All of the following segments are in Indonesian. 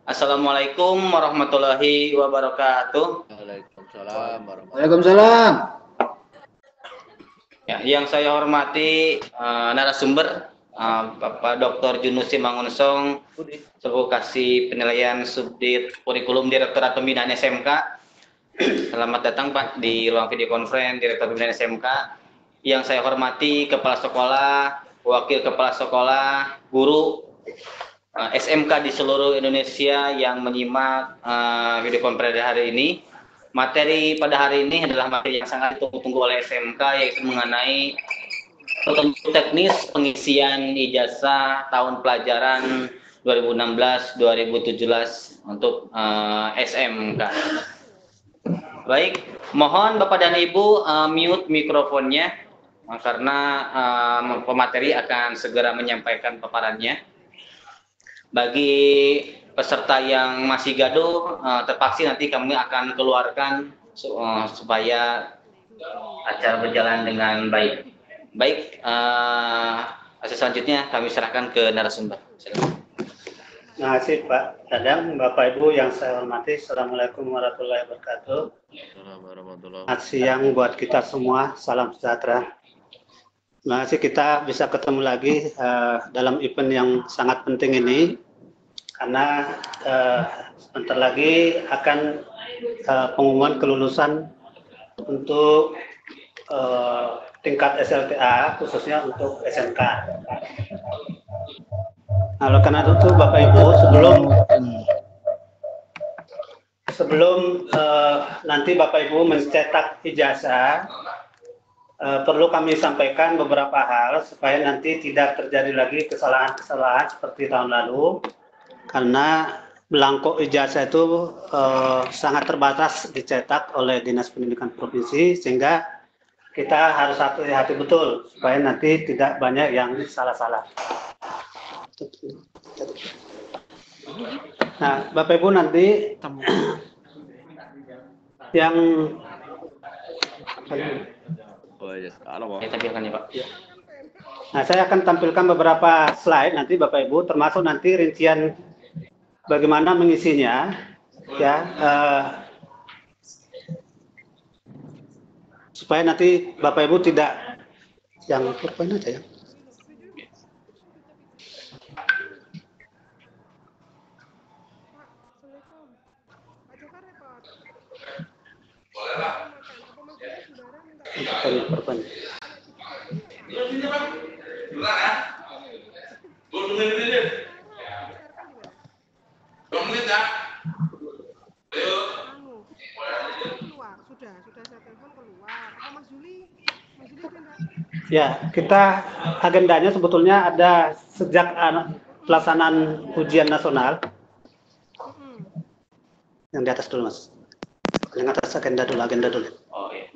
Assalamualaikum warahmatullahi wabarakatuh. Waalaikumsalam warahmatullahi Waalaikumsalam. Ya, yang saya hormati narasumber Bapak Dr. Junusi Mangunsong, selaku kasih penilaian Subdit Kurikulum Direktorat Pembinaan SMK. Selamat datang Pak di ruang video conference Direktur Pembinaan SMK. Yang saya hormati Kepala Sekolah, Wakil Kepala Sekolah, guru SMK di seluruh Indonesia yang menyimak video conference hari ini. Materi pada hari ini adalah materi yang sangat ditunggu oleh SMK, yaitu mengenai petunjuk teknis pengisian ijazah tahun pelajaran 2016-2017 untuk SMK. Baik, mohon Bapak dan Ibu mute mikrofonnya karena pemateri akan segera menyampaikan paparannya. Bagi peserta yang masih gaduh, terpaksa nanti kami akan keluarkan supaya acara berjalan dengan baik. Baik, selanjutnya kami serahkan ke narasumber. Terima kasih Pak Dadang, Bapak Ibu yang saya hormati. Assalamualaikum warahmatullahi wabarakatuh. Selamat siang buat kita semua, salam sejahtera. Terima kasih kita bisa ketemu lagi dalam event yang sangat penting ini, karena sebentar lagi akan pengumuman kelulusan untuk tingkat SLTA, khususnya untuk SMK. Nah, oleh karena itu Bapak Ibu, sebelum nanti Bapak Ibu mencetak ijazah, perlu kami sampaikan beberapa hal supaya nanti tidak terjadi lagi kesalahan-kesalahan seperti tahun lalu, karena belangko ijazah itu sangat terbatas dicetak oleh Dinas Pendidikan Provinsi, sehingga kita harus hati-hati betul supaya nanti tidak banyak yang salah-salah. Nah, Bapak Ibu nanti yang Nah, saya akan tampilkan beberapa slide nanti Bapak Ibu, termasuk nanti rincian bagaimana mengisinya, ya, supaya nanti Bapak Ibu tidak yang PowerPoint aja ya. Ya, kita agendanya sebetulnya ada sejak pelaksanaan ujian nasional. Yang di atas dulu, Mas. Yang atas agenda dulu. Oh iya.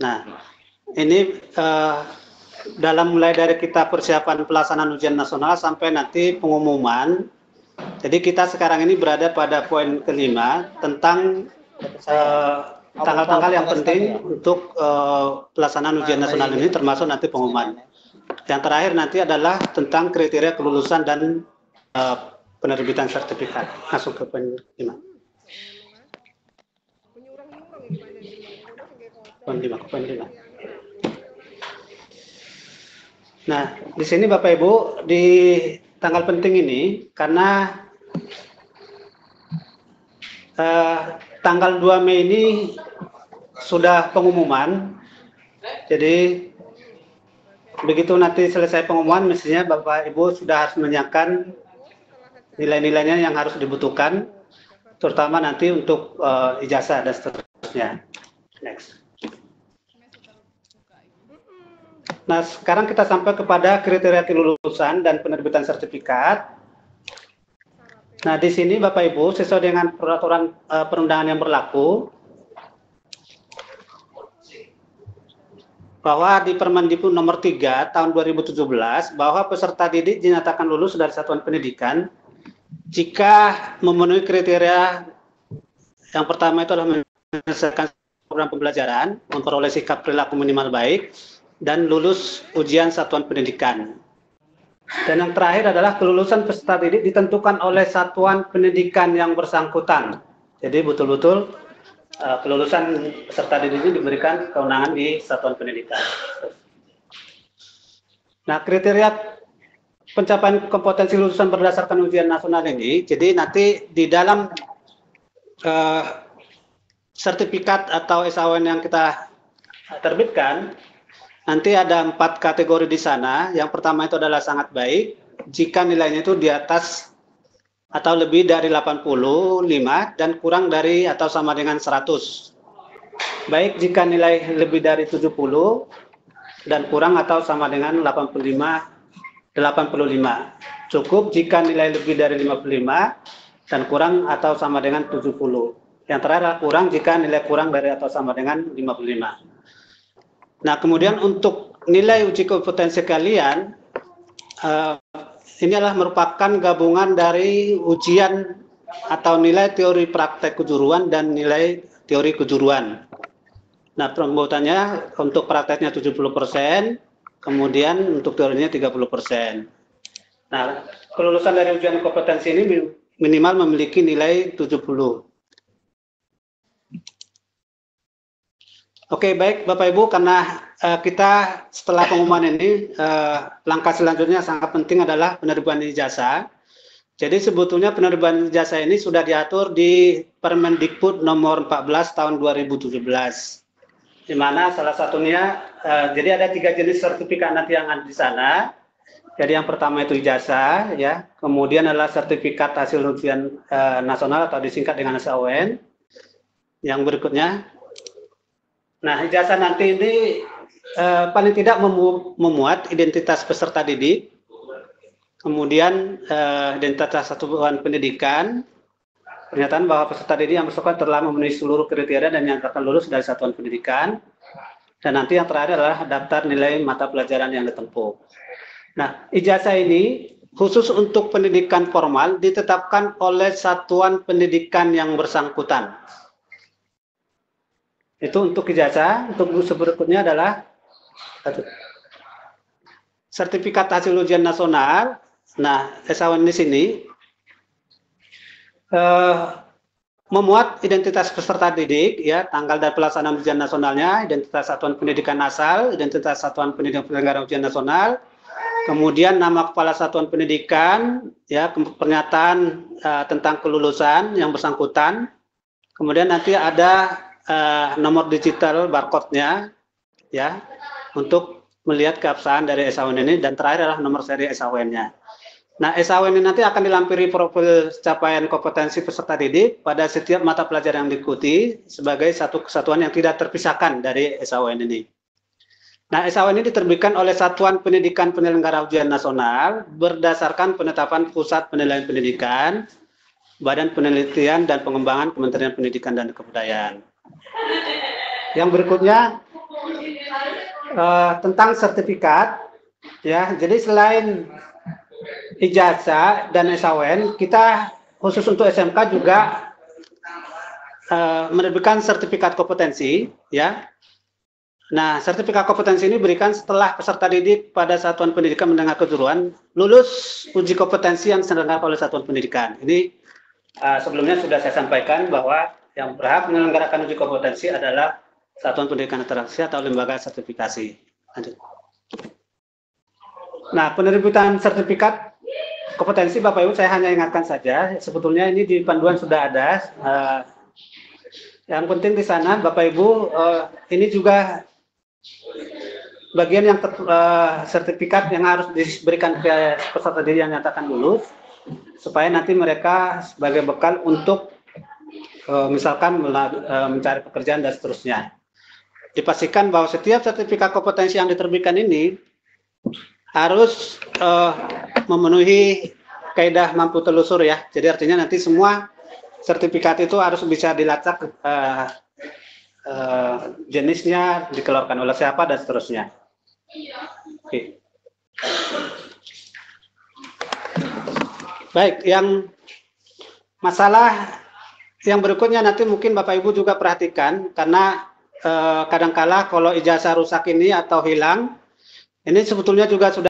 Nah, ini dalam mulai dari kita persiapan pelaksanaan ujian nasional sampai nanti pengumuman. Jadi kita sekarang ini berada pada poin kelima tentang tanggal-tanggal yang penting untuk pelaksanaan ujian nasional ini, termasuk nanti pengumuman. Yang terakhir nanti adalah tentang kriteria kelulusan dan penerbitan sertifikat. Masuk ke poin 5. Poin 5. Nah, di sini Bapak Ibu, di tanggal penting ini karena tanggal 2 Mei ini sudah pengumuman. Jadi begitu nanti selesai pengumuman, mestinya Bapak Ibu sudah harus menyiapkan nilai-nilainya yang harus dibutuhkan, terutama nanti untuk ijazah dan seterusnya. Next. Nah, sekarang kita sampai kepada kriteria kelulusan dan penerbitan sertifikat. Nah, di sini Bapak Ibu, sesuai dengan peraturan perundangan yang berlaku, bahwa di Permendikbud nomor 3 tahun 2017 bahwa peserta didik dinyatakan lulus dari satuan pendidikan jika memenuhi kriteria yang pertama itu adalah menyelesaikan program pembelajaran, memperoleh sikap perilaku minimal baik, dan lulus ujian satuan pendidikan. Dan yang terakhir adalah kelulusan peserta didik ditentukan oleh satuan pendidikan yang bersangkutan. Jadi betul-betul kelulusan peserta didik ini diberikan kewenangan di satuan pendidikan. Nah, kriteria pencapaian kompetensi lulusan berdasarkan ujian nasional ini, jadi nanti di dalam sertifikat atau SAWN yang kita terbitkan, nanti ada 4 kategori di sana. Yang pertama itu adalah sangat baik, jika nilainya itu di atas atau lebih dari 85 dan kurang dari atau sama dengan 100. Baik jika nilai lebih dari 70 dan kurang atau sama dengan 85. Cukup jika nilai lebih dari 55 dan kurang atau sama dengan 70. Yang terakhir kurang jika nilai kurang dari atau sama dengan 55. Nah, kemudian untuk nilai uji kompetensi kalian, ini adalah merupakan gabungan dari ujian atau nilai teori praktek kejuruan dan nilai teori kejuruan. Nah, pembuatannya untuk prakteknya 70%, kemudian untuk teorinya 30%. Nah, kelulusan dari ujian kompetensi ini minimal memiliki nilai 70. Oke, baik Bapak Ibu, karena kita setelah pengumuman ini, langkah selanjutnya sangat penting adalah penerimaan ijazah. Jadi sebetulnya penerimaan ijazah ini sudah diatur di Permendikbud nomor 14 tahun 2017. Di mana salah satunya, jadi ada 3 jenis sertifikat nanti yang ada di sana. Jadi yang pertama itu ijazah, ya. Kemudian adalah sertifikat hasil ujian nasional atau disingkat dengan SAWN. Yang berikutnya, nah ijazah nanti ini paling tidak memuat identitas peserta didik, kemudian identitas satuan pendidikan, pernyataan bahwa peserta didik yang bersangkutan telah memenuhi seluruh kriteria dan yang akan lulus dari satuan pendidikan. Dan nanti yang terakhir adalah daftar nilai mata pelajaran yang ditempuh. Nah, ijazah ini khusus untuk pendidikan formal ditetapkan oleh satuan pendidikan yang bersangkutan. Itu untuk ijazah. Untuk berikutnya adalah sertifikat hasil ujian nasional. Nah, SAWN di sini memuat identitas peserta didik, ya, tanggal dan pelaksanaan ujian nasionalnya, identitas satuan pendidikan asal, identitas satuan pendidikan penyelenggara ujian nasional, kemudian nama kepala satuan pendidikan, ya, pernyataan tentang kelulusan yang bersangkutan, kemudian nanti ada nomor digital barcode-nya, ya, untuk melihat keabsahan dari SAWN ini, dan terakhir adalah nomor seri SAWN-nya. Nah, SAWN ini nanti akan dilampiri profil capaian kompetensi peserta didik pada setiap mata pelajaran yang diikuti sebagai satu kesatuan yang tidak terpisahkan dari SAWN ini. Nah, SAWN ini diterbitkan oleh Satuan Pendidikan Penyelenggara Ujian Nasional berdasarkan penetapan Pusat Penilaian Pendidikan, Badan Penelitian dan Pengembangan Kementerian Pendidikan dan Kebudayaan. Yang berikutnya tentang sertifikat, ya. Jadi selain ijazah dan SAWN, kita khusus untuk SMK juga menerbitkan sertifikat kompetensi, ya. Nah, sertifikat kompetensi ini diberikan setelah peserta didik pada satuan pendidikan menengah kejuruan lulus uji kompetensi yang diselenggarakan oleh satuan pendidikan. Ini sebelumnya sudah saya sampaikan bahwa yang berhak menyelenggarakan uji kompetensi adalah satuan pendidikan interaksi atau lembaga sertifikasi. Lanjut. Nah, penerbitan sertifikat kompetensi Bapak Ibu saya hanya ingatkan saja, sebetulnya ini di panduan sudah ada. Yang penting di sana Bapak Ibu, ini juga bagian yang sertifikat yang harus diberikan ke peserta didik yang nyatakan lulus, supaya nanti mereka sebagai bekal untuk misalkan mencari pekerjaan dan seterusnya. Dipastikan bahwa setiap sertifikat kompetensi yang diterbitkan ini harus memenuhi kaidah mampu telusur, ya. Jadi artinya nanti semua sertifikat itu harus bisa dilacak jenisnya, dikeluarkan oleh siapa dan seterusnya. Oke. Baik, yang masalah yang berikutnya nanti mungkin Bapak Ibu juga perhatikan, karena kadangkala kalau ijazah rusak ini atau hilang, ini sebetulnya juga sudah